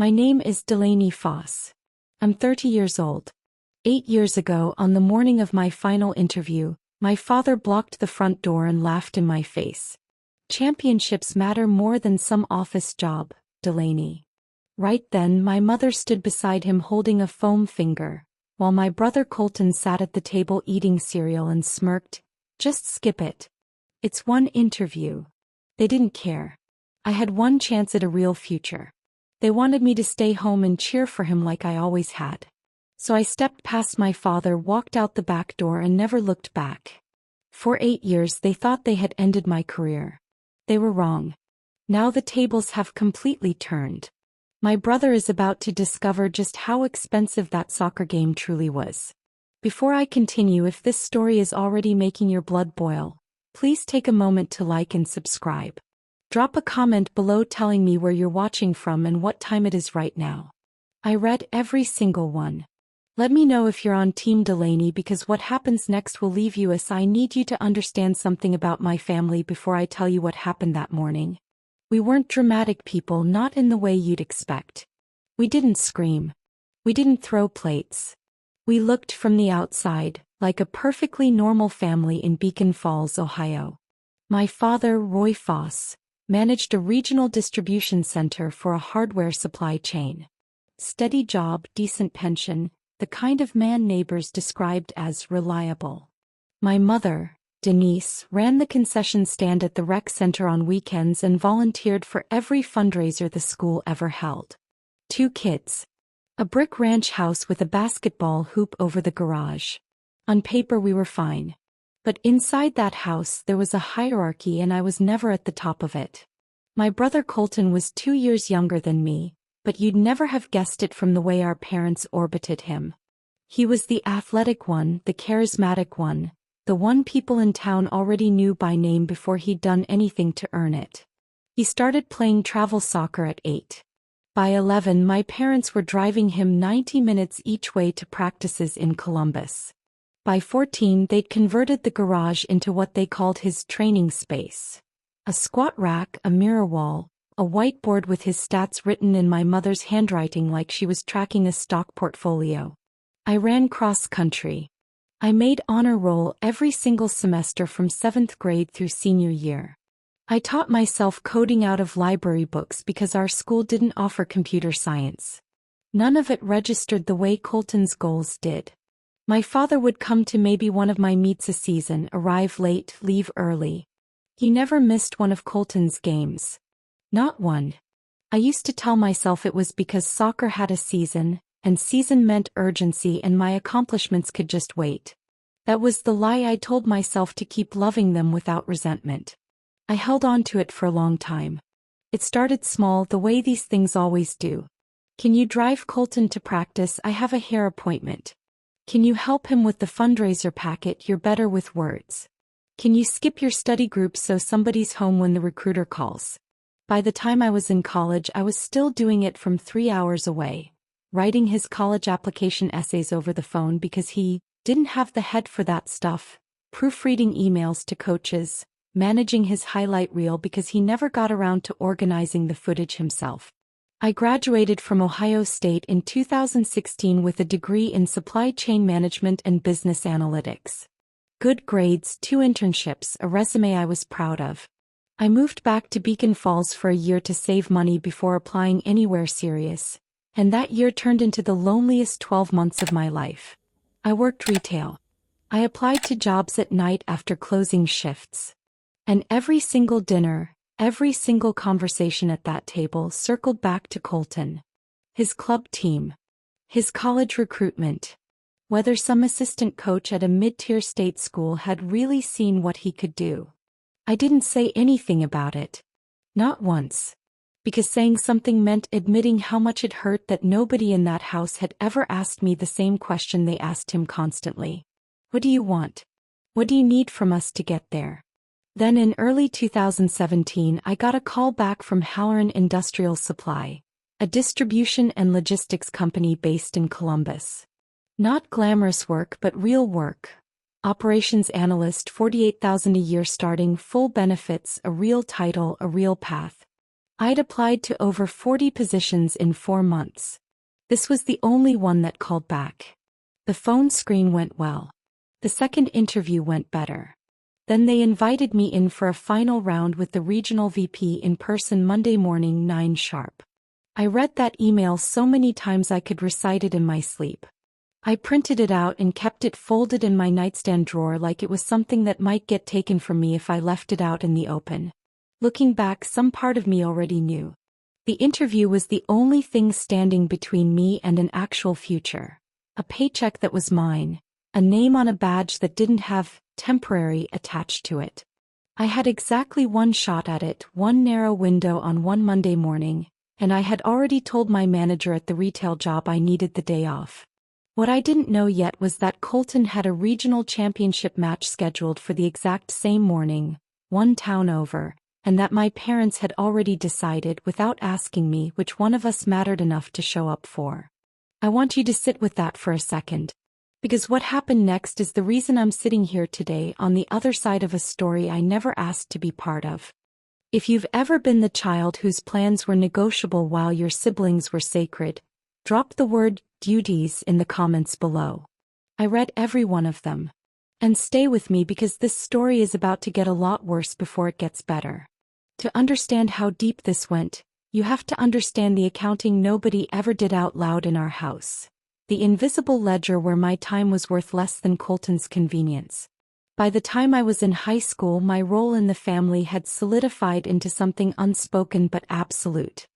My name is Delaney Foss. I'm 30 years old. 8 years ago, on the morning of my final interview, my father blocked the front door and laughed in my face. Championships matter more than some office job, Delaney. Right then, my mother stood beside him holding a foam finger, while my brother Colton sat at the table eating cereal and smirked. Just skip it. It's one interview. They didn't care. I had one chance at a real future. They wanted me to stay home and cheer for him like I always had. So I stepped past my father, walked out the back door, and never looked back. For 8 years they thought they had ended my career. They were wrong. Now the tables have completely turned. My brother is about to discover just how expensive that soccer game truly was. Before I continue, if this story is already making your blood boil, please take a moment to like and subscribe. Drop a comment below telling me where you're watching from and what time it is right now. I read every single one. Let me know if you're on Team Delaney, because what happens next will leave you as I need you to understand something about my family before I tell you what happened that morning. We weren't dramatic people, not in the way you'd expect. We didn't scream. We didn't throw plates. We looked from the outside, like a perfectly normal family in Beacon Falls, Ohio. My father, Roy Foss, managed a regional distribution center for a hardware supply chain. Steady job, decent pension, the kind of man neighbors described as reliable. My mother, Denise, ran the concession stand at the rec center on weekends and volunteered for every fundraiser the school ever held. 2 kids. A brick ranch house with a basketball hoop over the garage. On paper we were fine. But inside that house there was a hierarchy, and I was never at the top of it. My brother Colton was 2 years younger than me, but you'd never have guessed it from the way our parents orbited him. He was the athletic one, the charismatic one, the one people in town already knew by name before he'd done anything to earn it. He started playing travel soccer at 8. By 11, my parents were driving him 90 minutes each way to practices in Columbus. By 14, they'd converted the garage into what they called his training space. A squat rack, a mirror wall, a whiteboard with his stats written in my mother's handwriting like she was tracking a stock portfolio. I ran cross-country. I made honor roll every single semester from 7th grade through senior year. I taught myself coding out of library books because our school didn't offer computer science. None of it registered the way Colton's goals did. My father would come to maybe one of my meets a season, arrive late, leave early. He never missed one of Colton's games. Not one. I used to tell myself it was because soccer had a season, and season meant urgency and my accomplishments could just wait. That was the lie I told myself to keep loving them without resentment. I held on to it for a long time. It started small, the way these things always do. Can you drive Colton to practice? I have a hair appointment. Can you help him with the fundraiser packet? You're better with words. Can you skip your study group so somebody's home when the recruiter calls? By the time I was in college, I was still doing it from 3 hours away, writing his college application essays over the phone because he didn't have the head for that stuff, proofreading emails to coaches, managing his highlight reel because he never got around to organizing the footage himself. I graduated from Ohio State in 2016 with a degree in supply chain management and business analytics. Good grades, 2 internships, a resume I was proud of. I moved back to Beacon Falls for a year to save money before applying anywhere serious, and that year turned into the loneliest 12 months of my life. I worked retail. I applied to jobs at night after closing shifts. And every single dinner, every single conversation at that table circled back to Colton. His club team. His college recruitment. Whether some assistant coach at a mid-tier state school had really seen what he could do. I didn't say anything about it. Not once. Because saying something meant admitting how much it hurt that nobody in that house had ever asked me the same question they asked him constantly. What do you want? What do you need from us to get there? Then in early 2017 I got a call back from Halloran Industrial Supply, a distribution and logistics company based in Columbus. Not glamorous work but real work. Operations analyst, $48,000 a year starting, full benefits, a real title, a real path. I'd applied to over 40 positions in 4 months. This was the only one that called back. The phone screen went well. The second interview went better. Then they invited me in for a final round with the regional VP in person Monday morning 9 sharp. I read that email so many times I could recite it in my sleep. I printed it out and kept it folded in my nightstand drawer like it was something that might get taken from me if I left it out in the open. Looking back, some part of me already knew. The interview was the only thing standing between me and an actual future. A paycheck that was mine. A name on a badge that didn't have temporary attached to it. I had exactly one shot at it, one narrow window on one Monday morning, and I had already told my manager at the retail job I needed the day off. What I didn't know yet was that Colton had a regional championship match scheduled for the exact same morning, one town over, and that my parents had already decided without asking me which one of us mattered enough to show up for. I want you to sit with that for a second. Because what happened next is the reason I'm sitting here today on the other side of a story I never asked to be part of. If you've ever been the child whose plans were negotiable while your siblings were sacred, drop the word duties in the comments below. I read every one of them. And stay with me because this story is about to get a lot worse before it gets better. To understand how deep this went, you have to understand the accounting nobody ever did out loud in our house. The invisible ledger where my time was worth less than Colton's convenience. By the time I was in high school, my role in the family had solidified into something unspoken but absolute.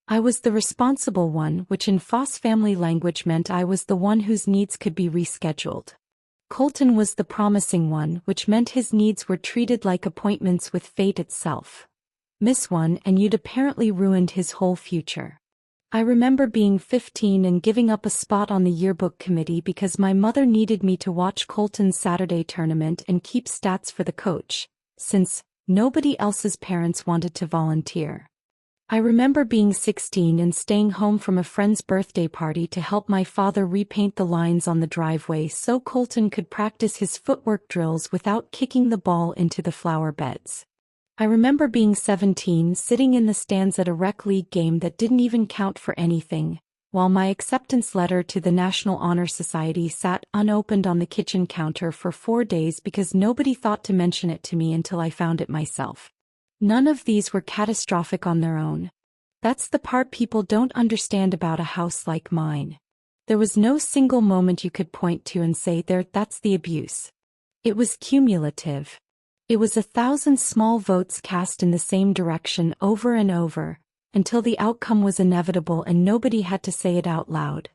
I was the responsible one, which in Foss family language meant I was the one whose needs could be rescheduled. Colton was the promising one, which meant his needs were treated like appointments with fate itself. Miss one and you'd apparently ruined his whole future. I remember being 15 and giving up a spot on the yearbook committee because my mother needed me to watch Colton's Saturday tournament and keep stats for the coach, since nobody else's parents wanted to volunteer. I remember being 16 and staying home from a friend's birthday party to help my father repaint the lines on the driveway so Colton could practice his footwork drills without kicking the ball into the flower beds. I remember being 17, sitting in the stands at a rec league game that didn't even count for anything, while my acceptance letter to the National Honor Society sat unopened on the kitchen counter for 4 days because nobody thought to mention it to me until I found it myself. None of these were catastrophic on their own. That's the part people don't understand about a house like mine. There was no single moment you could point to and say, that's the abuse. It was cumulative. It was 1,000 small votes cast in the same direction over and over, until the outcome was inevitable and nobody had to say it out loud.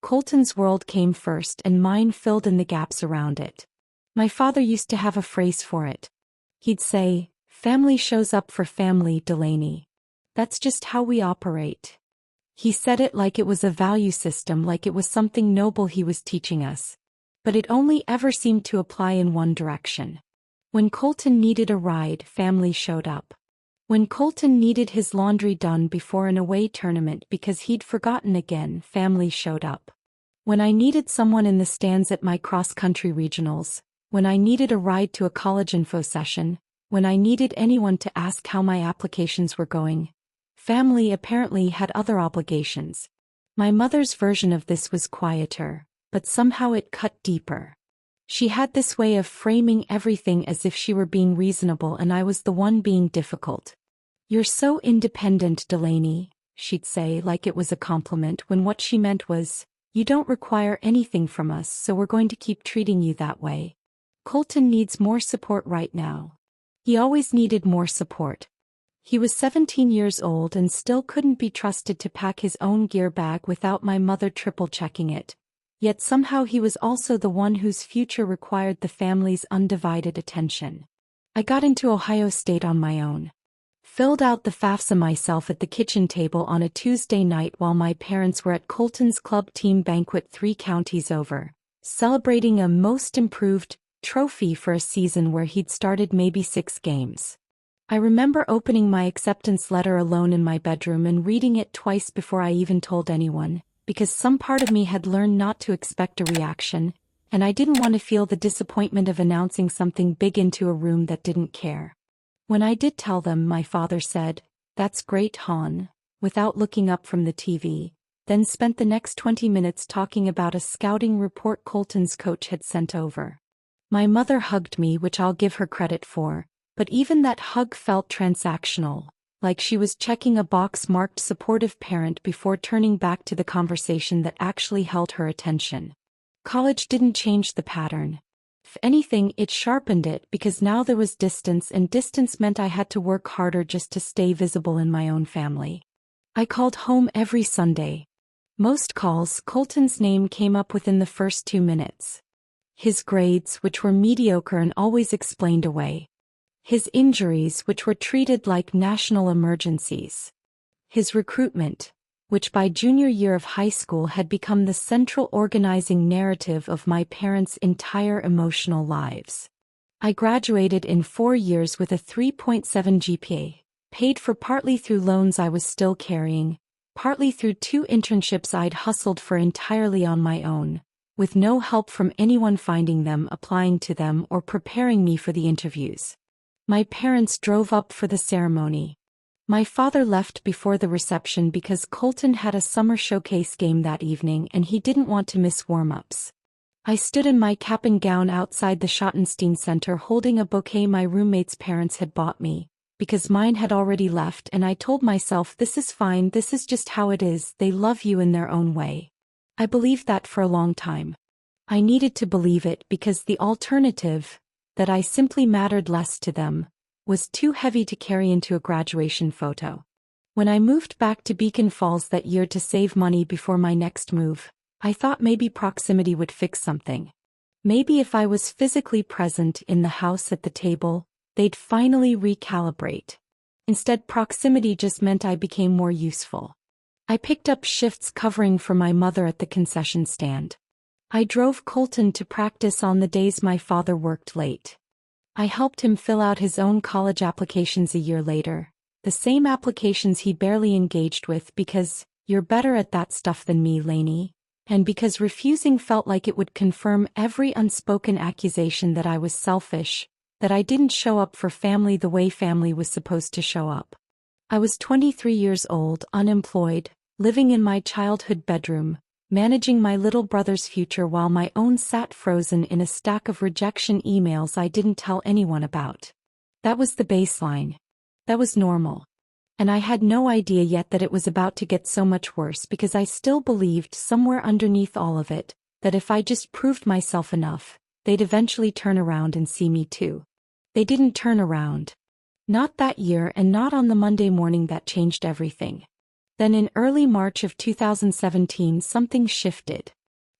Colton's world came first and mine filled in the gaps around it. My father used to have a phrase for it. He'd say, "Family shows up for family, Delaney. That's just how we operate." He said it like it was a value system, like it was something noble he was teaching us. But it only ever seemed to apply in one direction. When Colton needed a ride, family showed up. When Colton needed his laundry done before an away tournament because he'd forgotten again, family showed up. When I needed someone in the stands at my cross-country regionals, when I needed a ride to a college info session, when I needed anyone to ask how my applications were going, family apparently had other obligations. My mother's version of this was quieter, but somehow it cut deeper. She had this way of framing everything as if she were being reasonable and I was the one being difficult. "You're so independent, Delaney," she'd say like it was a compliment when what she meant was, "You don't require anything from us, so we're going to keep treating you that way. Colton needs more support right now." He always needed more support. He was 17 years old and still couldn't be trusted to pack his own gear bag without my mother triple-checking it. Yet somehow he was also the one whose future required the family's undivided attention. I got into Ohio State on my own. Filled out the FAFSA myself at the kitchen table on a Tuesday night while my parents were at Colton's club team banquet 3 counties over, celebrating a most improved trophy for a season where he'd started maybe 6 games. I remember opening my acceptance letter alone in my bedroom and reading it twice before I even told anyone, because some part of me had learned not to expect a reaction, and I didn't want to feel the disappointment of announcing something big into a room that didn't care. When I did tell them, my father said, "That's great, Han," without looking up from the TV, then spent the next 20 minutes talking about a scouting report Colton's coach had sent over. My mother hugged me, which I'll give her credit for, but even that hug felt transactional, like she was checking a box marked supportive parent before turning back to the conversation that actually held her attention. College didn't change the pattern. If anything, it sharpened it because now there was distance, and distance meant I had to work harder just to stay visible in my own family. I called home every Sunday. Most calls, Colton's name came up within the first 2 minutes. His grades, which were mediocre and always explained away. His injuries, which were treated like national emergencies. His recruitment, which by junior year of high school had become the central organizing narrative of my parents' entire emotional lives. I graduated in 4 years with a 3.7 GPA, paid for partly through loans I was still carrying, partly through 2 internships I'd hustled for entirely on my own, with no help from anyone finding them, applying to them, or preparing me for the interviews. My parents drove up for the ceremony. My father left before the reception because Colton had a summer showcase game that evening and he didn't want to miss warm-ups. I stood in my cap and gown outside the Schottenstein Center holding a bouquet my roommate's parents had bought me, because mine had already left, and I told myself, this is fine, this is just how it is, they love you in their own way. I believed that for a long time. I needed to believe it because the alternative, that I simply mattered less to them, was too heavy to carry into a graduation photo. When I moved back to Beacon Falls that year to save money before my next move, I thought maybe proximity would fix something. Maybe if I was physically present in the house at the table, they'd finally recalibrate. Instead, proximity just meant I became more useful. I picked up shifts covering for my mother at the concession stand. I drove Colton to practice on the days my father worked late. I helped him fill out his own college applications a year later, the same applications he barely engaged with because, "You're better at that stuff than me, Lainey," and because refusing felt like it would confirm every unspoken accusation that I was selfish, that I didn't show up for family the way family was supposed to show up. I was 23 years old, unemployed, living in my childhood bedroom, managing my little brother's future while my own sat frozen in a stack of rejection emails I didn't tell anyone about. That was the baseline. That was normal. And I had no idea yet that it was about to get so much worse because I still believed somewhere underneath all of it, that if I just proved myself enough, they'd eventually turn around and see me too. They didn't turn around. Not that year, and not on the Monday morning that changed everything. Then in early March of 2017 something shifted.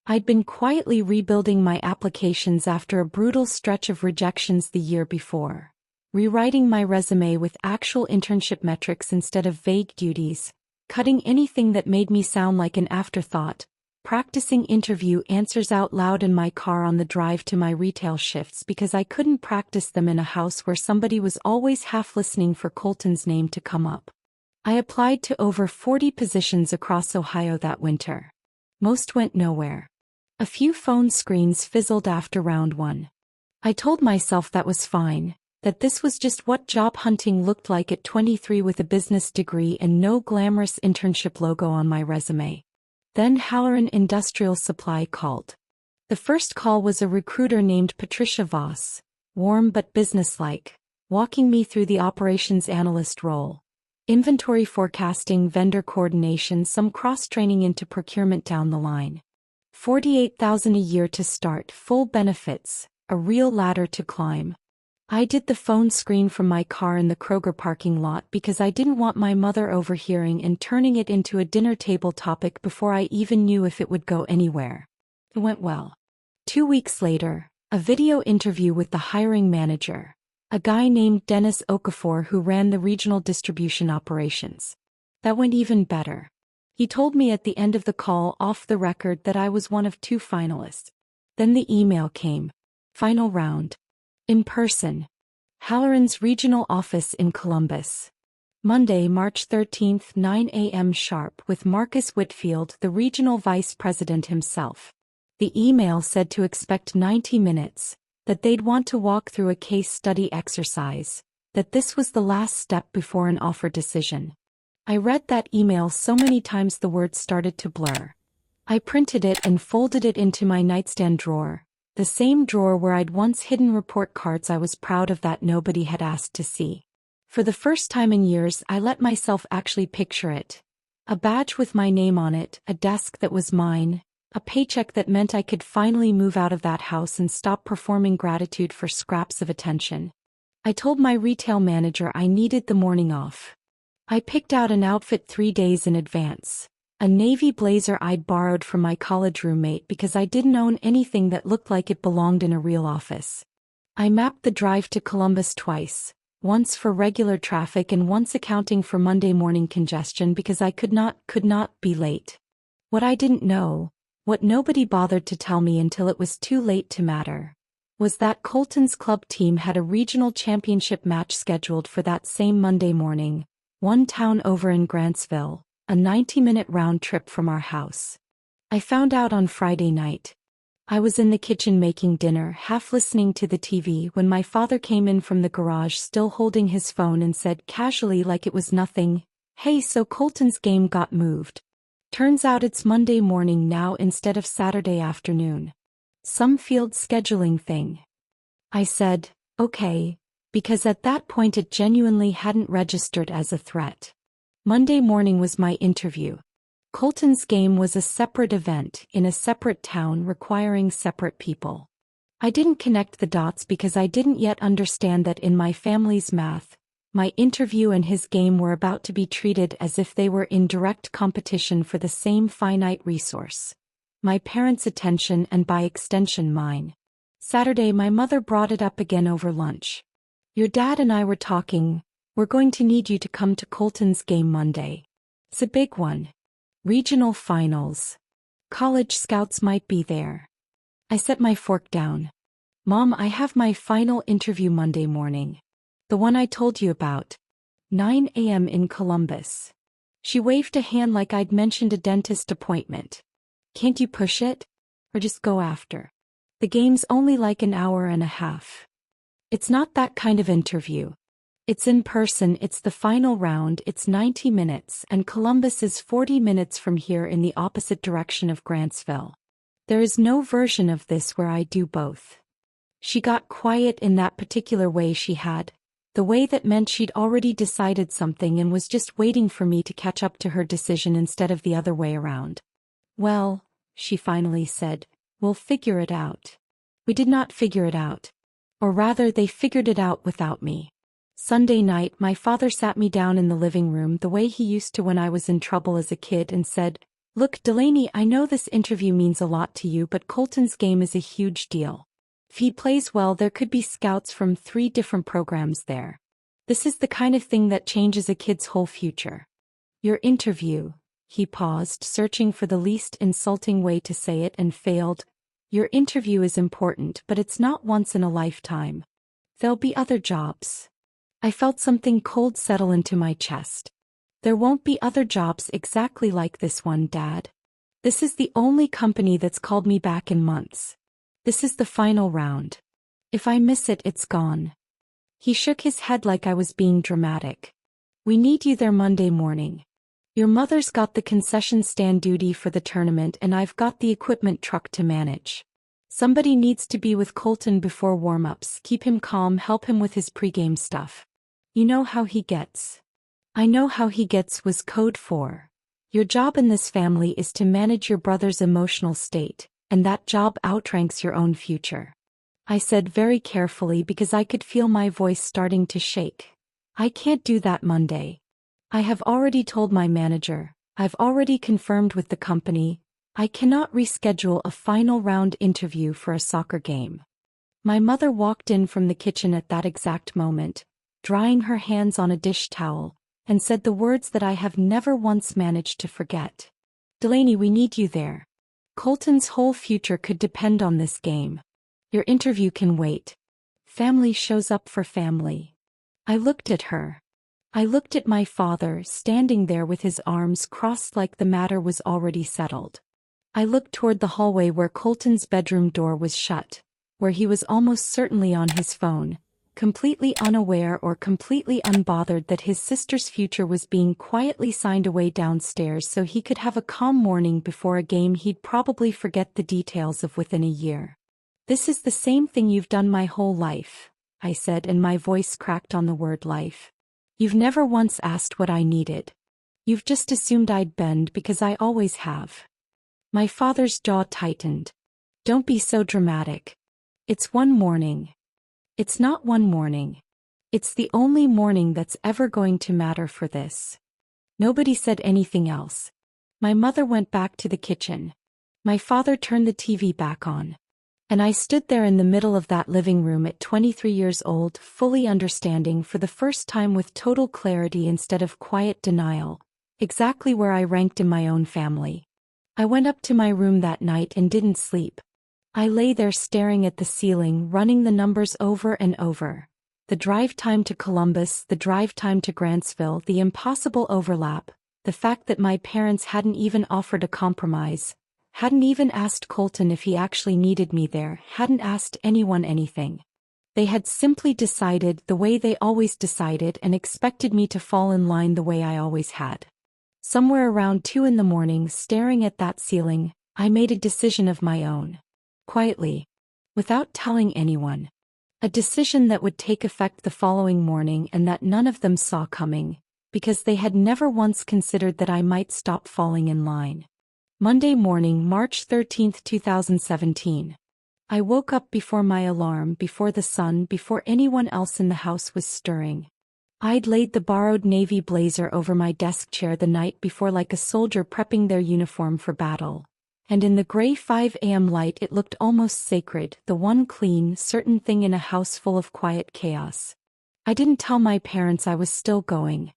I'd been quietly rebuilding my applications after a brutal stretch of rejections the year before, rewriting my resume with actual internship metrics instead of vague duties, cutting anything that made me sound like an afterthought, practicing interview answers out loud in my car on the drive to my retail shifts because I couldn't practice them in a house where somebody was always half listening for Colton's name to come up. I applied to over 40 positions across Ohio that winter. Most went nowhere. A few phone screens fizzled after round 1. I told myself that was fine, that this was just what job hunting looked like at 23 with a business degree and no glamorous internship logo on my resume. Then Halloran Industrial Supply called. The first call was a recruiter named Patricia Voss, warm but businesslike, walking me through the operations analyst role. Inventory forecasting, vendor coordination, some cross-training into procurement down the line. $48,000 a year to start, full benefits, a real ladder to climb. I did the phone screen from my car in the Kroger parking lot because I didn't want my mother overhearing and turning it into a dinner table topic before I even knew if it would go anywhere. It went well. 2 weeks later, a video interview with the hiring manager, a guy named Dennis Okafor who ran the regional distribution operations. That went even better. He told me at the end of the call off the record that I was one of 2 finalists. Then the email came. Final round. In person. Halloran's regional office in Columbus. Monday, March 13, 9 a.m. sharp, with Marcus Whitfield, the regional vice president himself. The email said to expect 90 minutes, that they'd want to walk through a case study exercise, that this was the last step before an offer decision. I read that email so many times the words started to blur. I printed it and folded it into my nightstand drawer, the same drawer where I'd once hidden report cards I was proud of that nobody had asked to see. For the first time in years, I let myself actually picture it. A badge with my name on it, a desk that was mine, a paycheck that meant I could finally move out of that house and stop performing gratitude for scraps of attention. I told my retail manager I needed the morning off. I picked out an outfit 3 days in advance. A navy blazer I'd borrowed from my college roommate because I didn't own anything that looked like it belonged in a real office. I mapped the drive to Columbus twice, once for regular traffic and once accounting for Monday morning congestion because I could not be late. What I didn't know, what nobody bothered to tell me until it was too late to matter, was that Colton's club team had a regional championship match scheduled for that same Monday morning, one town over in Grantsville, a 90-minute round trip from our house. I found out on Friday night. I was in the kitchen making dinner, half listening to the TV, when my father came in from the garage still holding his phone and said casually like it was nothing, "Hey, so Colton's game got moved. Turns out it's Monday morning now instead of Saturday afternoon. Some field scheduling thing." I said, "Okay," because at that point it genuinely hadn't registered as a threat. Monday morning was my interview. Colton's game was a separate event in a separate town requiring separate people. I didn't connect the dots because I didn't yet understand that in my family's math, my interview and his game were about to be treated as if they were in direct competition for the same finite resource. My parents' attention and by extension mine. Saturday my mother brought it up again over lunch. "Your dad and I were talking. We're going to need you to come to Colton's game Monday. It's a big one. Regional finals. College scouts might be there." I set my fork down. "Mom, I have my final interview Monday morning. The one I told you about. 9 a.m. in Columbus." She waved a hand like I'd mentioned a dentist appointment. "Can't you push it? Or just go after? The game's only like an hour and a half." "It's not that kind of interview. It's in person, it's the final round, it's 90 minutes, and Columbus is 40 minutes from here in the opposite direction of Grantsville. There is no version of this where I do both." She got quiet in that particular way she had, the way that meant she'd already decided something and was just waiting for me to catch up to her decision instead of the other way around. "Well," she finally said, "we'll figure it out." We did not figure it out. Or rather, they figured it out without me. Sunday night, my father sat me down in the living room the way he used to when I was in trouble as a kid and said, "Look, Delaney, I know this interview means a lot to you, but Colton's game is a huge deal. If he plays well, there could be scouts from 3 different programs there. This is the kind of thing that changes a kid's whole future. Your interview," he paused, searching for the least insulting way to say it and failed. "Your interview is important, but it's not once in a lifetime. There'll be other jobs." I felt something cold settle into my chest. "There won't be other jobs exactly like this one, Dad. This is the only company that's called me back in months. This is the final round. If I miss it, it's gone." He shook his head like I was being dramatic. "We need you there Monday morning. Your mother's got the concession stand duty for the tournament and I've got the equipment truck to manage. Somebody needs to be with Colton before warm-ups, keep him calm, help him with his pregame stuff. You know how he gets." "I know how he gets" was code for, "Your job in this family is to manage your brother's emotional state, and that job outranks your own future." I said very carefully because I could feel my voice starting to shake. "I can't do that Monday. I have already told my manager, I've already confirmed with the company, I cannot reschedule a final round interview for a soccer game." My mother walked in from the kitchen at that exact moment, drying her hands on a dish towel, and said the words that I have never once managed to forget. "Delaney, we need you there. Colton's whole future could depend on this game. Your interview can wait. Family shows up for family." I looked at her. I looked at my father, standing there with his arms crossed like the matter was already settled. I looked toward the hallway where Colton's bedroom door was shut, where he was almost certainly on his phone, completely unaware or completely unbothered that his sister's future was being quietly signed away downstairs so he could have a calm morning before a game he'd probably forget the details of within a year. "This is the same thing you've done my whole life," I said, and my voice cracked on the word life. "You've never once asked what I needed. You've just assumed I'd bend because I always have." My father's jaw tightened. "Don't be so dramatic. It's one morning." "It's not one morning. It's the only morning that's ever going to matter for this." Nobody said anything else. My mother went back to the kitchen. My father turned the TV back on. And I stood there in the middle of that living room at 23 years old, fully understanding for the first time with total clarity instead of quiet denial, exactly where I ranked in my own family. I went up to my room that night and didn't sleep. I lay there staring at the ceiling, running the numbers over and over. The drive time to Columbus, the drive time to Grantsville, the impossible overlap, the fact that my parents hadn't even offered a compromise, hadn't even asked Colton if he actually needed me there, hadn't asked anyone anything. They had simply decided the way they always decided and expected me to fall in line the way I always had. Somewhere around 2 in the morning, staring at that ceiling, I made a decision of my own. Quietly. Without telling anyone. A decision that would take effect the following morning and that none of them saw coming, because they had never once considered that I might stop falling in line. Monday morning, March 13, 2017. I woke up before my alarm, before the sun, before anyone else in the house was stirring. I'd laid the borrowed navy blazer over my desk chair the night before like a soldier prepping their uniform for battle. And in the gray 5 a.m. light it looked almost sacred, the one clean, certain thing in a house full of quiet chaos. I didn't tell my parents I was still going.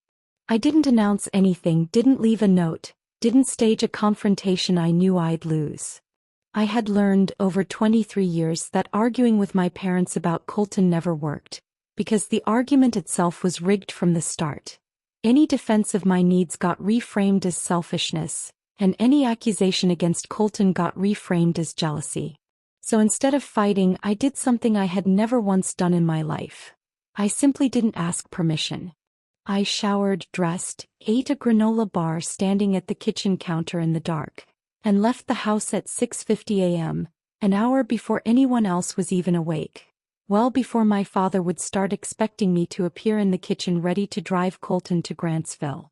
I didn't announce anything, didn't leave a note, didn't stage a confrontation I knew I'd lose. I had learned over 23 years that arguing with my parents about Colton never worked, because the argument itself was rigged from the start. Any defense of my needs got reframed as selfishness, and any accusation against Colton got reframed as jealousy. So instead of fighting, I did something I had never once done in my life. I simply didn't ask permission. I showered, dressed, ate a granola bar standing at the kitchen counter in the dark, and left the house at 6:50 a.m., an hour before anyone else was even awake, well before my father would start expecting me to appear in the kitchen ready to drive Colton to Grantsville.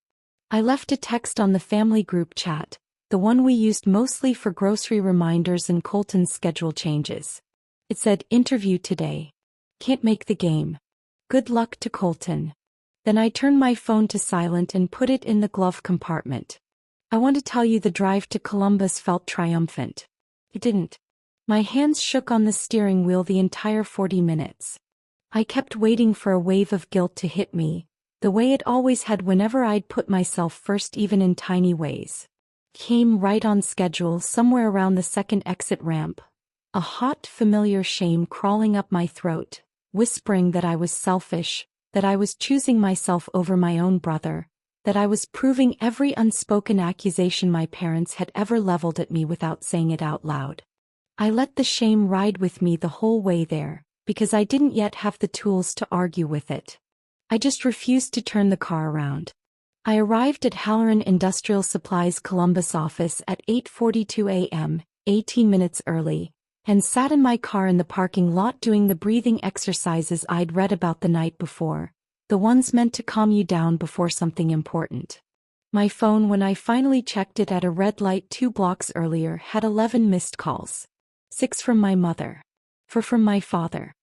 I left a text on the family group chat, the one we used mostly for grocery reminders and Colton's schedule changes. It said, "Interview today. Can't make the game. Good luck to Colton." Then I turned my phone to silent and put it in the glove compartment. I want to tell you the drive to Columbus felt triumphant. It didn't. My hands shook on the steering wheel the entire 40 minutes. I kept waiting for a wave of guilt to hit me, the way it always had whenever I'd put myself first, even in tiny ways. Came right on schedule, somewhere around the second exit ramp. A hot, familiar shame crawling up my throat, whispering that I was selfish, that I was choosing myself over my own brother, that I was proving every unspoken accusation my parents had ever leveled at me without saying it out loud. I let the shame ride with me the whole way there, because I didn't yet have the tools to argue with it. I just refused to turn the car around. I arrived at Halloran Industrial Supplies Columbus office at 8:42 a.m., 18 minutes early, and sat in my car in the parking lot doing the breathing exercises I'd read about the night before, the ones meant to calm you down before something important. My phone, when I finally checked it at a red light 2 blocks earlier, had 11 missed calls. 6 from my mother. 4 from my father.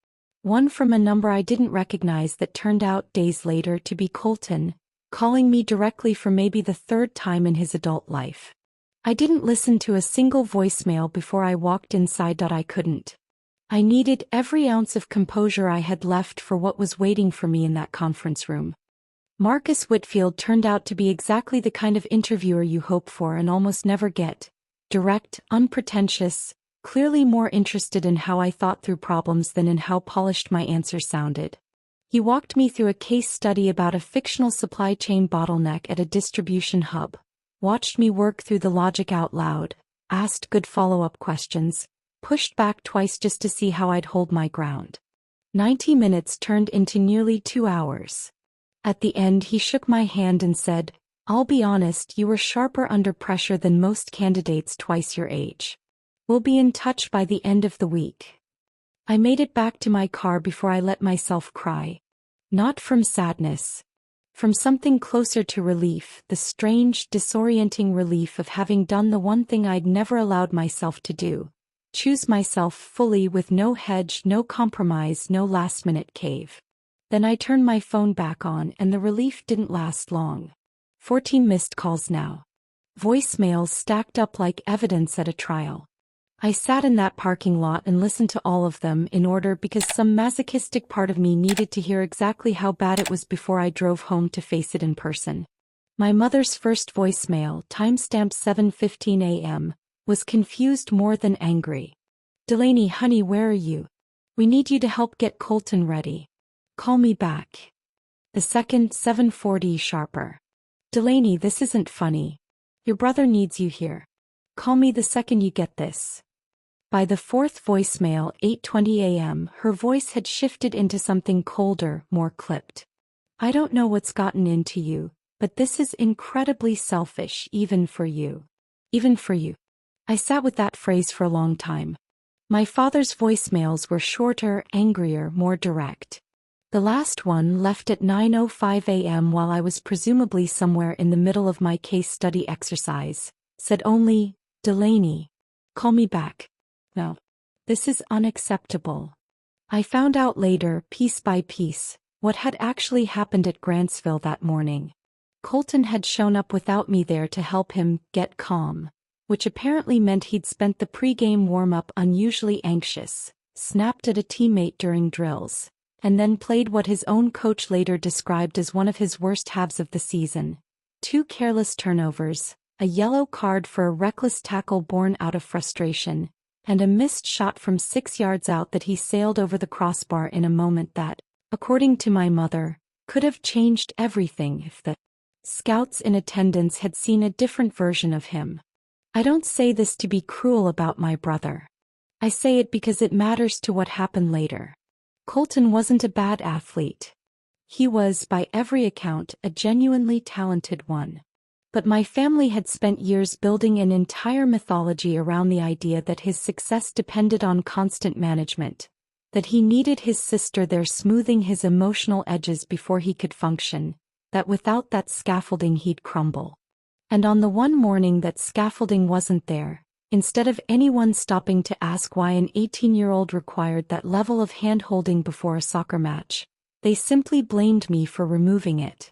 1 from a number I didn't recognize that turned out days later to be Colton, calling me directly for maybe the 3rd time in his adult life. I didn't listen to a single voicemail before I walked inside. I couldn't. I needed every ounce of composure I had left for what was waiting for me in that conference room. Marcus Whitfield turned out to be exactly the kind of interviewer you hope for and almost never get. Direct, unpretentious, clearly more interested in how I thought through problems than in how polished my answers sounded. He walked me through a case study about a fictional supply chain bottleneck at a distribution hub, watched me work through the logic out loud, asked good follow-up questions, pushed back twice just to see how I'd hold my ground. 90 minutes turned into nearly 2 hours. At the end he shook my hand and said, "I'll be honest, you were sharper under pressure than most candidates twice your age. We'll be in touch by the end of the week." I made it back to my car before I let myself cry. Not from sadness. From something closer to relief, the strange, disorienting relief of having done the one thing I'd never allowed myself to do. Choose myself fully with no hedge, no compromise, no last-minute cave. Then I turned my phone back on and the relief didn't last long. 14 missed calls now. Voicemails stacked up like evidence at a trial. I sat in that parking lot and listened to all of them in order because some masochistic part of me needed to hear exactly how bad it was before I drove home to face it in person. My mother's first voicemail, timestamp 7:15 a.m., was confused more than angry. "Delaney, honey, where are you? We need you to help get Colton ready. Call me back." The second, 7:40 sharper. "Delaney, this isn't funny. Your brother needs you here. Call me the second you get this." By the fourth voicemail, 8:20 a.m., her voice had shifted into something colder, more clipped. "I don't know what's gotten into you, but this is incredibly selfish, even for you. Even for you." I sat with that phrase for a long time. My father's voicemails were shorter, angrier, more direct. The last one, left at 9:05 a.m. while I was presumably somewhere in the middle of my case study exercise, said only, "Delaney, call me back. No. This is unacceptable." I found out later, piece by piece, what had actually happened at Grantsville that morning. Colton had shown up without me there to help him get calm, which apparently meant he'd spent the pre-game warm-up unusually anxious, snapped at a teammate during drills, and then played what his own coach later described as one of his worst halves of the season. 2 careless turnovers, a yellow card for a reckless tackle born out of frustration, and a missed shot from 6 yards out that he sailed over the crossbar in a moment that, according to my mother, could have changed everything if the scouts in attendance had seen a different version of him. I don't say this to be cruel about my brother. I say it because it matters to what happened later. Colton wasn't a bad athlete. He was, by every account, a genuinely talented one. But my family had spent years building an entire mythology around the idea that his success depended on constant management, that he needed his sister there smoothing his emotional edges before he could function, that without that scaffolding he'd crumble. And on the one morning that scaffolding wasn't there, instead of anyone stopping to ask why an 18-year-old required that level of hand-holding before a soccer match, they simply blamed me for removing it.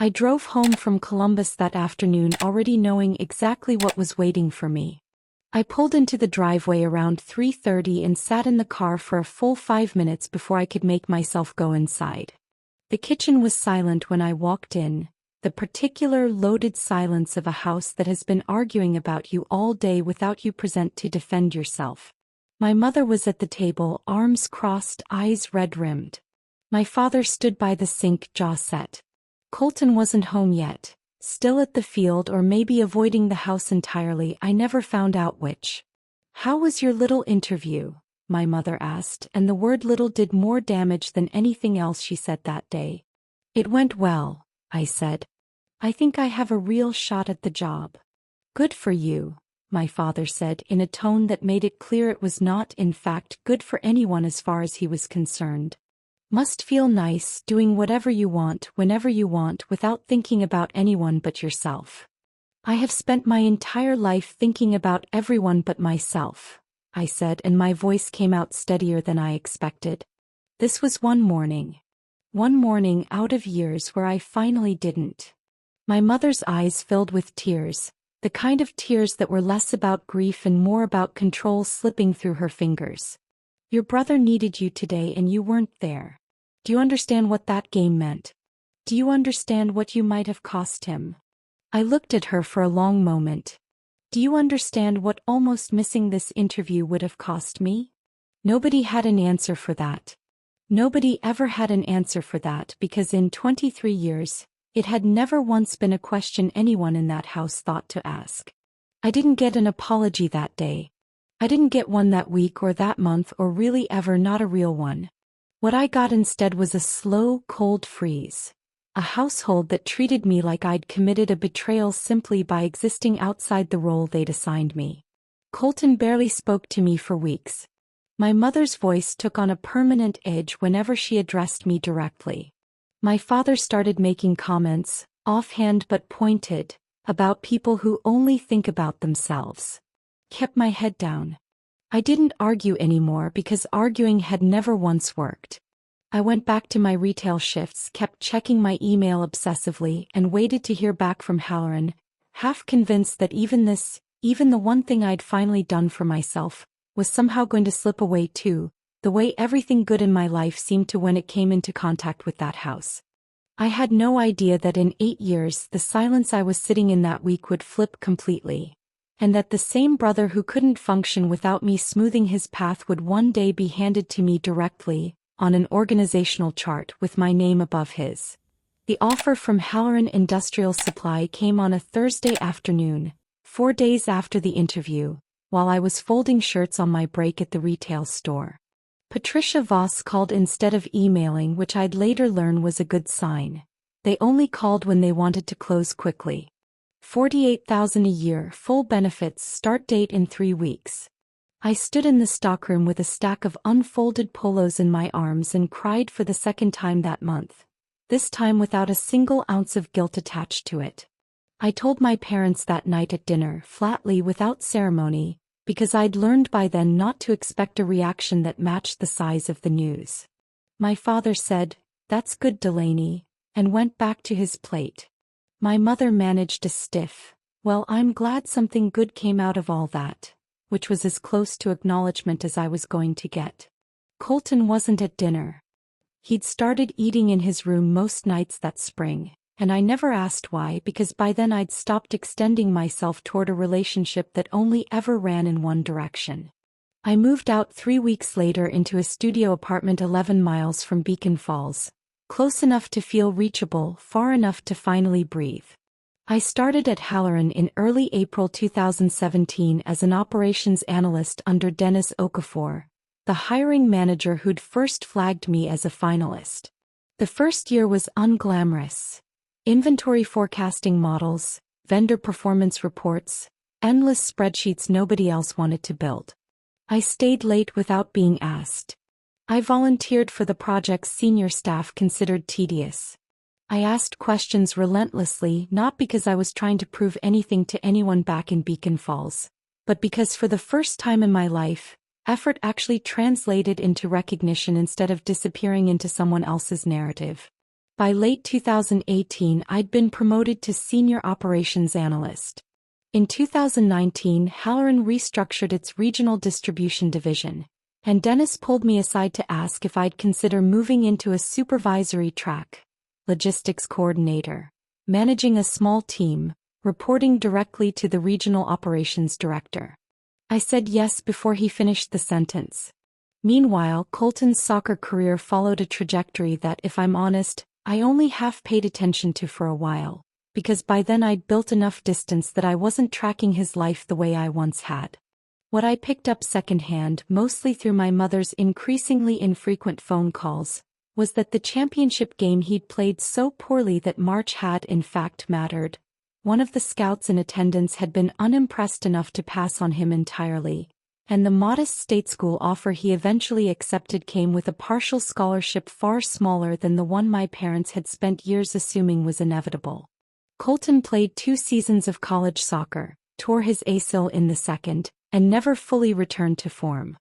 I drove home from Columbus that afternoon already knowing exactly what was waiting for me. I pulled into the driveway around 3:30 and sat in the car for a full 5 minutes before I could make myself go inside. The kitchen was silent when I walked in, the particular loaded silence of a house that has been arguing about you all day without you present to defend yourself. My mother was at the table, arms crossed, eyes red-rimmed. My father stood by the sink, jaw set. Colton wasn't home yet, still at the field or maybe avoiding the house entirely, I never found out which. "How was your little interview?" my mother asked, and the word little did more damage than anything else she said that day. "It went well," I said. "I think I have a real shot at the job." "Good for you," my father said in a tone that made it clear it was not, in fact, good for anyone as far as he was concerned. "Must feel nice doing whatever you want whenever you want without thinking about anyone but yourself." "I have spent my entire life thinking about everyone but myself," I said, and my voice came out steadier than I expected. This was one morning out of years where I finally didn't. My mother's eyes filled with tears, the kind of tears that were less about grief and more about control slipping through her fingers. "Your brother needed you today and you weren't there. Do you understand what that game meant? Do you understand what you might have cost him?" I looked at her for a long moment. "Do you understand what almost missing this interview would have cost me?" Nobody had an answer for that. Nobody ever had an answer for that because in 23 years, it had never once been a question anyone in that house thought to ask. I didn't get an apology that day. I didn't get one that week or that month or really ever, not a real one. What I got instead was a slow, cold freeze. A household that treated me like I'd committed a betrayal simply by existing outside the role they'd assigned me. Colton barely spoke to me for weeks. My mother's voice took on a permanent edge whenever she addressed me directly. My father started making comments, offhand but pointed, about people who only think about themselves. Kept my head down. I didn't argue anymore because arguing had never once worked. I went back to my retail shifts, kept checking my email obsessively, and waited to hear back from Halloran, half convinced that even the one thing I'd finally done for myself, was somehow going to slip away too, the way everything good in my life seemed to when it came into contact with that house. I had no idea that in 8 years the silence I was sitting in that week would flip completely, and that the same brother who couldn't function without me smoothing his path would one day be handed to me directly, on an organizational chart with my name above his. The offer from Halloran Industrial Supply came on a Thursday afternoon, 4 days after the interview, while I was folding shirts on my break at the retail store. Patricia Voss called instead of emailing, which I'd later learn was a good sign. They only called when they wanted to close quickly. $48,000 a year, full benefits, start date in 3 weeks. I stood in the stockroom with a stack of unfolded polos in my arms and cried for the second time that month, this time without a single ounce of guilt attached to it. I told my parents that night at dinner, flatly without ceremony, because I'd learned by then not to expect a reaction that matched the size of the news. My father said, "That's good, Delaney," and went back to his plate. My mother managed a stiff, "Well, I'm glad something good came out of all that," which was as close to acknowledgement as I was going to get. Colton wasn't at dinner. He'd started eating in his room most nights that spring, and I never asked why because by then I'd stopped extending myself toward a relationship that only ever ran in one direction. I moved out 3 weeks later into a studio apartment 11 miles from Beacon Falls, close enough to feel reachable, far enough to finally breathe. I started at Halloran in early April 2017 as an operations analyst under Dennis Okafor, the hiring manager who'd first flagged me as a finalist. The first year was unglamorous. Inventory forecasting models, vendor performance reports, endless spreadsheets nobody else wanted to build. I stayed late without being asked. I volunteered for the projects senior staff considered tedious. I asked questions relentlessly, not because I was trying to prove anything to anyone back in Beacon Falls, but because for the first time in my life, effort actually translated into recognition instead of disappearing into someone else's narrative. By late 2018, I'd been promoted to senior operations analyst. In 2019, Halloran restructured its regional distribution division, and Dennis pulled me aside to ask if I'd consider moving into a supervisory track. Logistics coordinator, managing a small team, reporting directly to the regional operations director. I said yes before he finished the sentence. Meanwhile, Colton's soccer career followed a trajectory that, if I'm honest, I only half paid attention to for a while, because by then I'd built enough distance that I wasn't tracking his life the way I once had. What I picked up secondhand, mostly through my mother's increasingly infrequent phone calls, was that the championship game he'd played so poorly that March had in fact mattered. One of the scouts in attendance had been unimpressed enough to pass on him entirely, and the modest state school offer he eventually accepted came with a partial scholarship far smaller than the one my parents had spent years assuming was inevitable. Colton played 2 seasons of college soccer, tore his ACL in the second, and never fully returned to form.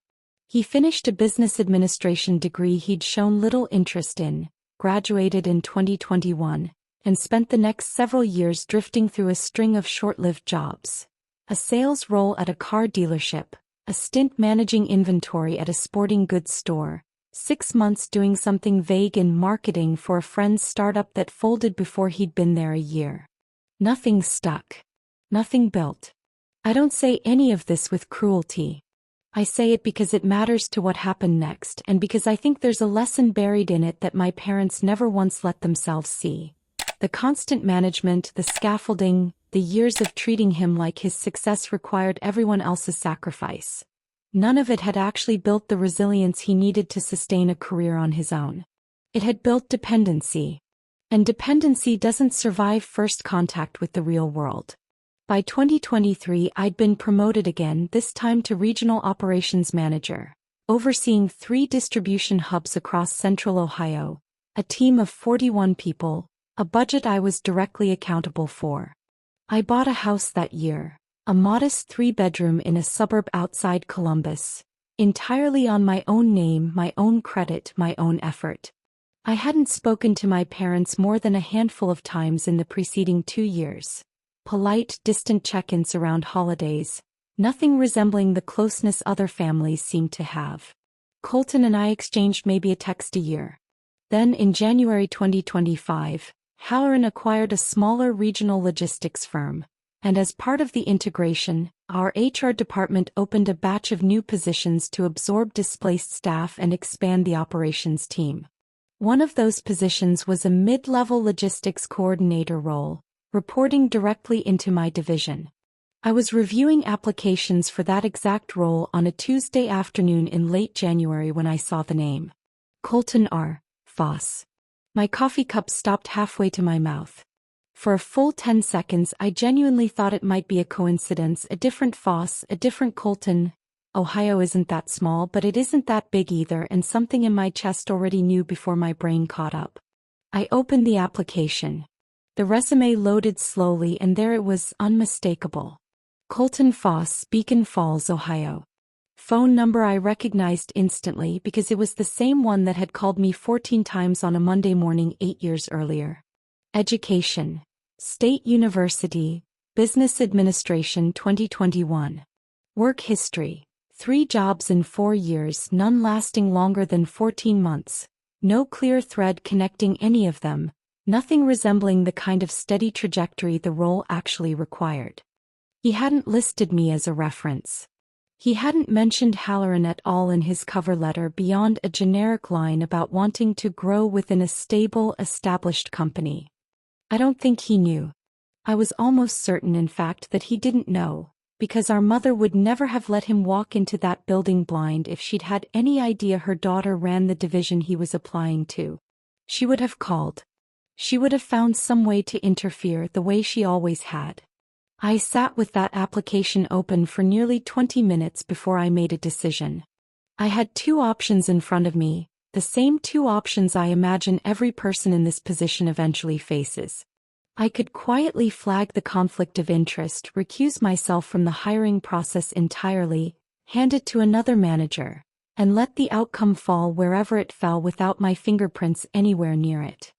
He finished a business administration degree he'd shown little interest in, graduated in 2021, and spent the next several years drifting through a string of short-lived jobs. A sales role at a car dealership, a stint managing inventory at a sporting goods store, 6 months doing something vague in marketing for a friend's startup that folded before he'd been there a year. Nothing stuck. Nothing built. I don't say any of this with cruelty. I say it because it matters to what happened next and because I think there's a lesson buried in it that my parents never once let themselves see. The constant management, the scaffolding, the years of treating him like his success required everyone else's sacrifice. None of it had actually built the resilience he needed to sustain a career on his own. It had built dependency. And dependency doesn't survive first contact with the real world. By 2023, I'd been promoted again, this time to Regional Operations Manager, overseeing 3 distribution hubs across Central Ohio, a team of 41 people, a budget I was directly accountable for. I bought a house that year, a modest 3-bedroom in a suburb outside Columbus, entirely on my own name, my own credit, my own effort. I hadn't spoken to my parents more than a handful of times in the preceding 2 years. Polite, distant check-ins around holidays, nothing resembling the closeness other families seemed to have. Colton and I exchanged maybe a text a year. Then in January 2025, Halloran acquired a smaller regional logistics firm, and as part of the integration, our HR department opened a batch of new positions to absorb displaced staff and expand the operations team. One of those positions was a mid-level logistics coordinator role, reporting directly into my division. I was reviewing applications for that exact role on a Tuesday afternoon in late January when I saw the name. Colton R. Foss. My coffee cup stopped halfway to my mouth. For a full 10 seconds I genuinely thought it might be a coincidence, a different Foss, a different Colton. Ohio isn't that small, but it isn't that big either, and something in my chest already knew before my brain caught up. I opened the application. The resume loaded slowly and there it was, unmistakable. Colton Foss, Beacon Falls, Ohio. Phone number I recognized instantly because it was the same one that had called me 14 times on a Monday morning 8 years earlier. Education. State University, Business Administration 2021. Work history. 3 jobs in 4 years, none lasting longer than 14 months. No clear thread connecting any of them, nothing resembling the kind of steady trajectory the role actually required. He hadn't listed me as a reference. He hadn't mentioned Halloran at all in his cover letter beyond a generic line about wanting to grow within a stable, established company. I don't think he knew. I was almost certain, in fact, that he didn't know, because our mother would never have let him walk into that building blind if she'd had any idea her daughter ran the division he was applying to. She would have called. She would have found some way to interfere, the way she always had. I sat with that application open for nearly 20 minutes before I made a decision. I had 2 options in front of me, the same 2 options I imagine every person in this position eventually faces. I could quietly flag the conflict of interest, recuse myself from the hiring process entirely, hand it to another manager, and let the outcome fall wherever it fell without my fingerprints anywhere near it.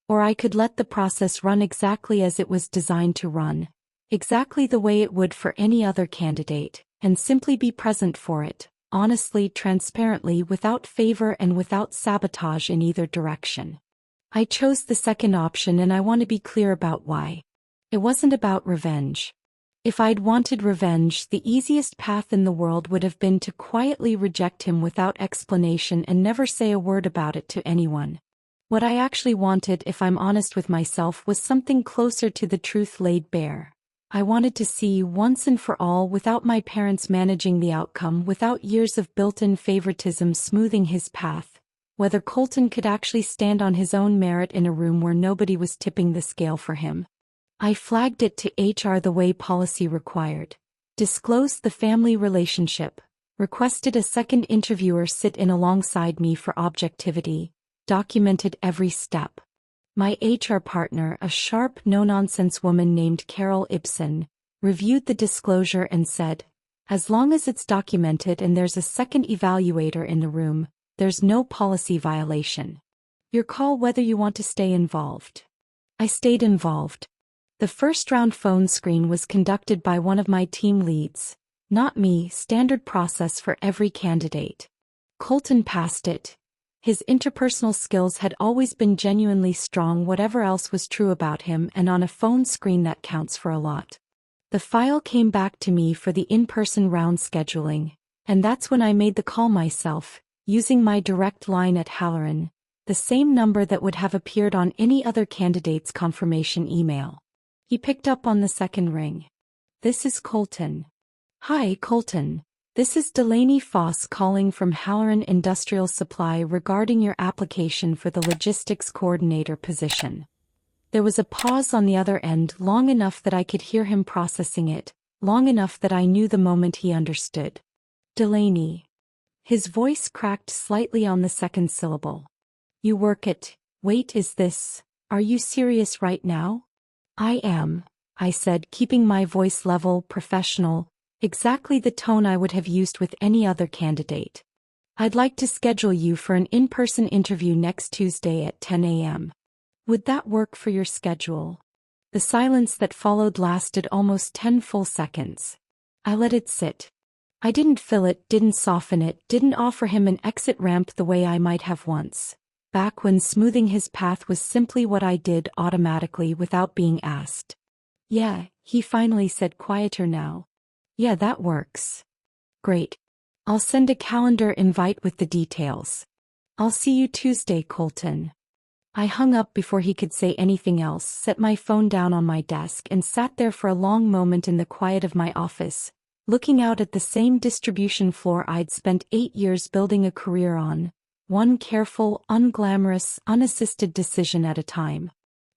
Or I could let the process run exactly as it was designed to run, exactly the way it would for any other candidate, and simply be present for it, honestly, transparently, without favor and without sabotage in either direction. I chose the second option, and I want to be clear about why. It wasn't about revenge. If I'd wanted revenge, the easiest path in the world would have been to quietly reject him without explanation and never say a word about it to anyone. What I actually wanted, if I'm honest with myself, was something closer to the truth laid bare. I wanted to see, once and for all, without my parents managing the outcome, without years of built-in favoritism smoothing his path, whether Colton could actually stand on his own merit in a room where nobody was tipping the scale for him. I flagged it to HR the way policy required, disclosed the family relationship, requested a second interviewer sit in alongside me for objectivity, documented every step. My HR partner, a sharp, no-nonsense woman named Carol Ibsen, reviewed the disclosure and said, "As long as it's documented and there's a second evaluator in the room, there's no policy violation. Your call whether you want to stay involved." I stayed involved. The first-round phone screen was conducted by one of my team leads, not me, standard process for every candidate. Colton passed it. His interpersonal skills had always been genuinely strong, whatever else was true about him, and on a phone screen that counts for a lot. The file came back to me for the in-person round scheduling, and that's when I made the call myself, using my direct line at Halloran, the same number that would have appeared on any other candidate's confirmation email. He picked up on the second ring. "This is Colton." "Hi, Colton. This is Delaney Foss calling from Halloran Industrial Supply regarding your application for the logistics coordinator position. There was a pause on the other end long enough that I could hear him processing it, long enough that I knew the moment he understood. Delaney. His voice cracked slightly on the second syllable. You work at, wait, are you serious right now? I am, I said, keeping my voice level, professional, exactly the tone I would have used with any other candidate. I'd like to schedule you for an in-person interview next Tuesday at 10 a.m. Would that work for your schedule? The silence that followed lasted almost 10 full seconds. I let it sit. I didn't fill it, didn't soften it, didn't offer him an exit ramp the way I might have once, back when smoothing his path was simply what I did automatically without being asked. Yeah, he finally said, quieter now. Yeah, that works. Great. I'll send a calendar invite with the details. I'll see you Tuesday, Colton. I hung up before he could say anything else, set my phone down on my desk and sat there for a long moment in the quiet of my office, looking out at the same distribution floor I'd spent 8 years building a career on, one careful, unglamorous, unassisted decision at a time.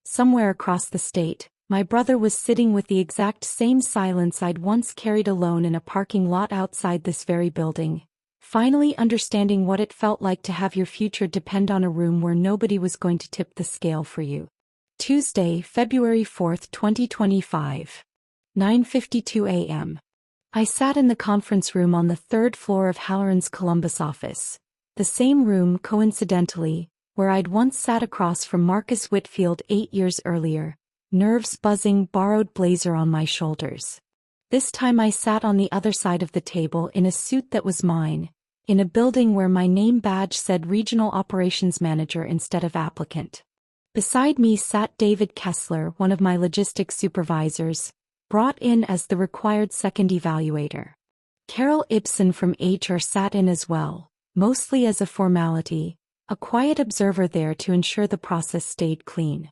Somewhere across the state, my brother was sitting with the exact same silence I'd once carried alone in a parking lot outside this very building, finally understanding what it felt like to have your future depend on a room where nobody was going to tip the scale for you. Tuesday, February 4th, 2025. 9:52 a.m. I sat in the conference room on the third floor of Halloran's Columbus office, the same room, coincidentally, where I'd once sat across from Marcus Whitfield 8 years earlier, nerves buzzing, borrowed blazer on my shoulders. This time I sat on the other side of the table in a suit that was mine, in a building where my name badge said Regional Operations Manager instead of applicant. Beside me sat David Kessler, one of my logistics supervisors, brought in as the required second evaluator. Carol Ibsen from HR sat in as well, mostly as a formality, a quiet observer there to ensure the process stayed clean.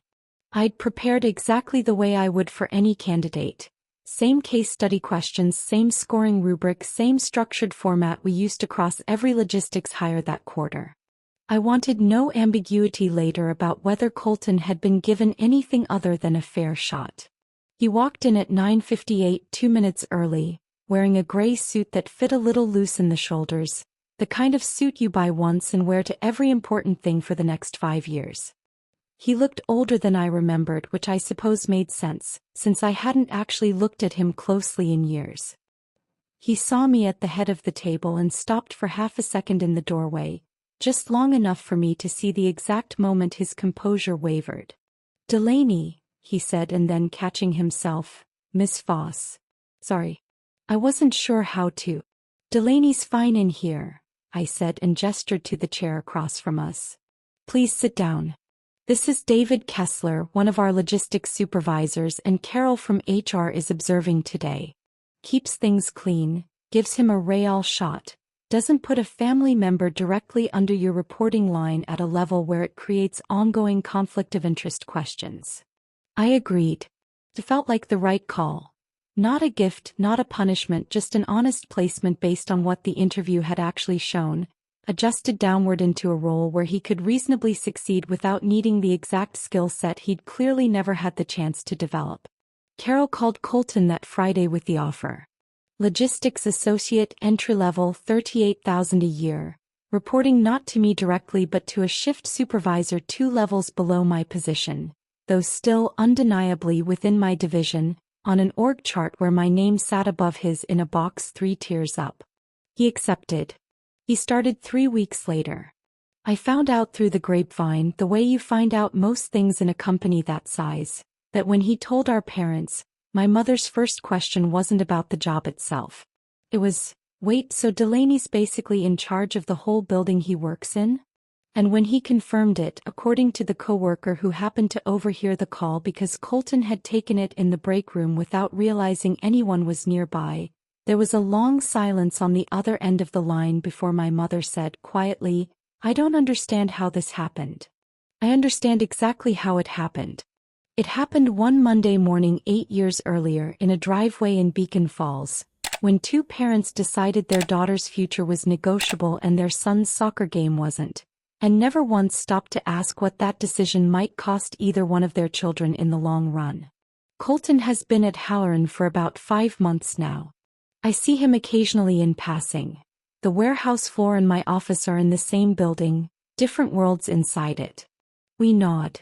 I'd prepared exactly the way I would for any candidate. Same case study questions, same scoring rubric, same structured format we used across every logistics hire that quarter. I wanted no ambiguity later about whether Colton had been given anything other than a fair shot. He walked in at 9:58, 2 minutes early, wearing a gray suit that fit a little loose in the shoulders, the kind of suit you buy once and wear to every important thing for the next 5 years. He looked older than I remembered, which I suppose made sense, since I hadn't actually looked at him closely in years. He saw me at the head of the table and stopped for half a second in the doorway, just long enough for me to see the exact moment his composure wavered. Delaney, he said, and then catching himself, Miss Foss. Sorry. I wasn't sure how to. Delaney's fine in here, I said and gestured to the chair across from us. Please sit down. This is David Kessler, one of our logistics supervisors, and Carol from HR is observing today. Keeps things clean, gives him a real shot, doesn't put a family member directly under your reporting line at a level where it creates ongoing conflict of interest questions. I agreed. It felt like the right call. Not a gift, not a punishment, just an honest placement based on what the interview had actually shown, adjusted downward into a role where he could reasonably succeed without needing the exact skill set he'd clearly never had the chance to develop. Carol called Colton that Friday with the offer. Logistics associate, entry-level, $38,000 a year, reporting not to me directly but to a shift supervisor 2 levels below my position, though still undeniably within my division, on an org chart where my name sat above his in a box 3 tiers up. He accepted. He started 3 weeks later. I found out through the grapevine, the way you find out most things in a company that size, that when he told our parents, my mother's first question wasn't about the job itself. It was, wait, so Delaney's basically in charge of the whole building he works in? And when he confirmed it, according to the coworker who happened to overhear the call because Colton had taken it in the break room without realizing anyone was nearby, there was a long silence on the other end of the line before my mother said quietly, I don't understand how this happened. I understand exactly how it happened. It happened one Monday morning 8 years earlier in a driveway in Beacon Falls, When two parents decided their daughter's future was negotiable and their son's soccer game wasn't, and never once stopped to ask what that decision might cost either one of their children in the long run. Colton has been at Halloran for about 5 months now. I see him occasionally in passing. The warehouse floor and my office are in the same building, different worlds inside it. We nod.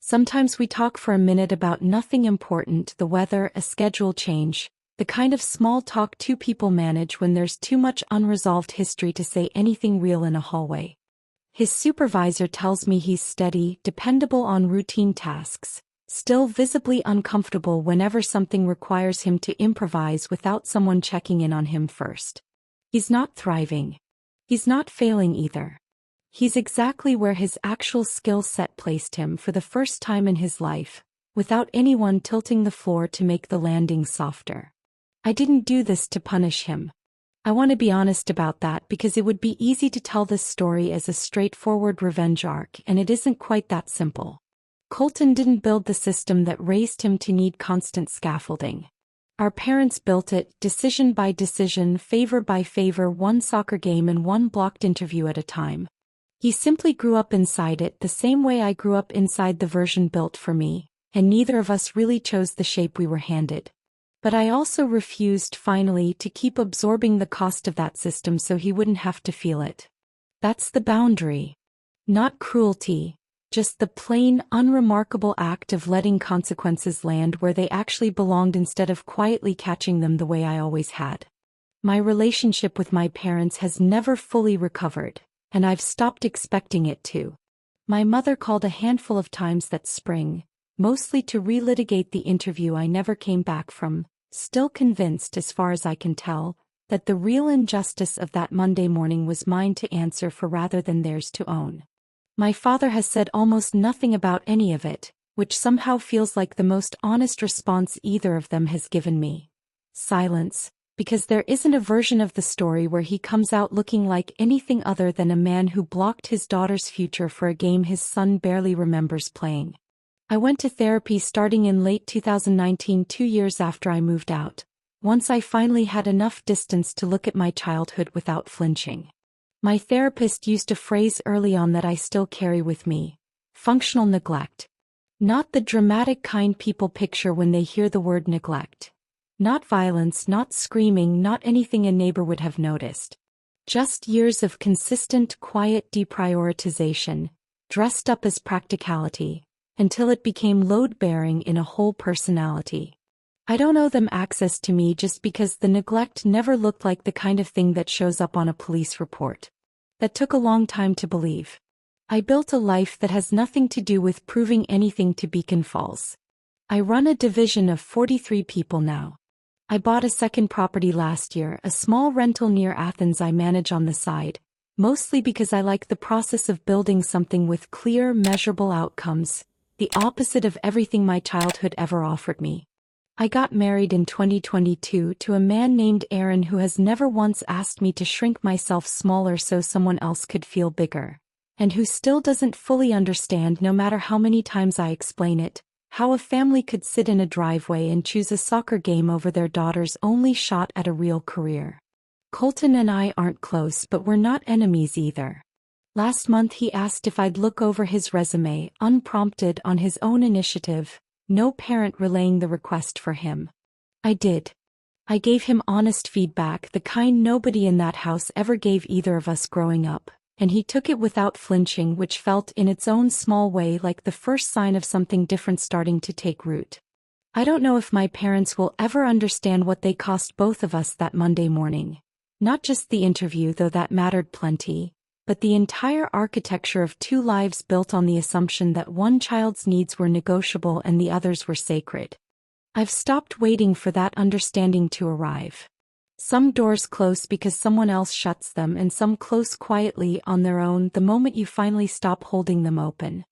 Sometimes we talk for a minute about nothing important, the weather, a schedule change, the kind of small talk two people manage when there's too much unresolved history to say anything real in a hallway. His supervisor tells me he's steady, dependable on routine tasks, still visibly uncomfortable whenever something requires him to improvise without someone checking in on him first. He's not thriving. He's not failing either. He's exactly where his actual skill set placed him for the first time in his life, without anyone tilting the floor to make the landing softer. I didn't do this to punish him. I want to be honest about that because it would be easy to tell this story as a straightforward revenge arc, and it isn't quite that simple. Colton didn't build the system that raised him to need constant scaffolding. Our parents built it, decision by decision, favor by favor, one soccer game and one blocked interview at a time. He simply grew up inside it the same way I grew up inside the version built for me, and neither of us really chose the shape we were handed. But I also refused finally to keep absorbing the cost of that system so he wouldn't have to feel it. That's the boundary. Not cruelty, just the plain, unremarkable act of letting consequences land where they actually belonged instead of quietly catching them the way I always had. My relationship with my parents has never fully recovered, and I've stopped expecting it to. My mother called a handful of times that spring, mostly to relitigate the interview I never came back from, still convinced, as far as I can tell, that the real injustice of that Monday morning was mine to answer for rather than theirs to own. My father has said almost nothing about any of it, which somehow feels like the most honest response either of them has given me. Silence, because there isn't a version of the story where he comes out looking like anything other than a man who blocked his daughter's future for a game his son barely remembers playing. I went to therapy starting in late 2019, 2 years after I moved out, once I finally had enough distance to look at my childhood without flinching. My therapist used a phrase early on that I still carry with me: functional neglect. Not the dramatic kind people picture when they hear the word neglect. Not violence, not screaming, not anything a neighbor would have noticed. Just years of consistent, quiet deprioritization, dressed up as practicality, until it became load-bearing in a whole personality. I don't owe them access to me just because the neglect never looked like the kind of thing that shows up on a police report. That took a long time to believe. I built a life that has nothing to do with proving anything to Beacon Falls. I run a division of 43 people now. I bought a second property last year, a small rental near Athens I manage on the side, mostly because I like the process of building something with clear, measurable outcomes, the opposite of everything my childhood ever offered me. I got married in 2022 to a man named Aaron who has never once asked me to shrink myself smaller so someone else could feel bigger, and who still doesn't fully understand, no matter how many times I explain it, how a family could sit in a driveway and choose a soccer game over their daughter's only shot at a real career. Colton and I aren't close, but we're not enemies either. Last month he asked if I'd look over his resume, unprompted, on his own initiative, no parent relaying the request for him. I did. I gave him honest feedback, the kind nobody in that house ever gave either of us growing up, and he took it without flinching, which felt in its own small way like the first sign of something different starting to take root. I don't know if my parents will ever understand what they cost both of us that Monday morning. Not just the interview, though that mattered plenty, but the entire architecture of two lives built on the assumption that one child's needs were negotiable and the other's were sacred. I've stopped waiting for that understanding to arrive. Some doors close because someone else shuts them, and some close quietly on their own the moment you finally stop holding them open.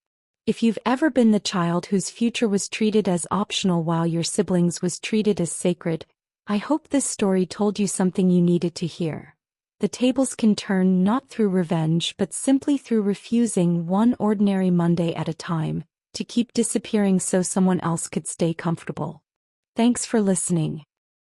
If you've ever been the child whose future was treated as optional while your siblings was treated as sacred, I hope this story told you something you needed to hear. The tables can turn not through revenge but simply through refusing, one ordinary Monday at a time, to keep disappearing so someone else could stay comfortable. Thanks for listening.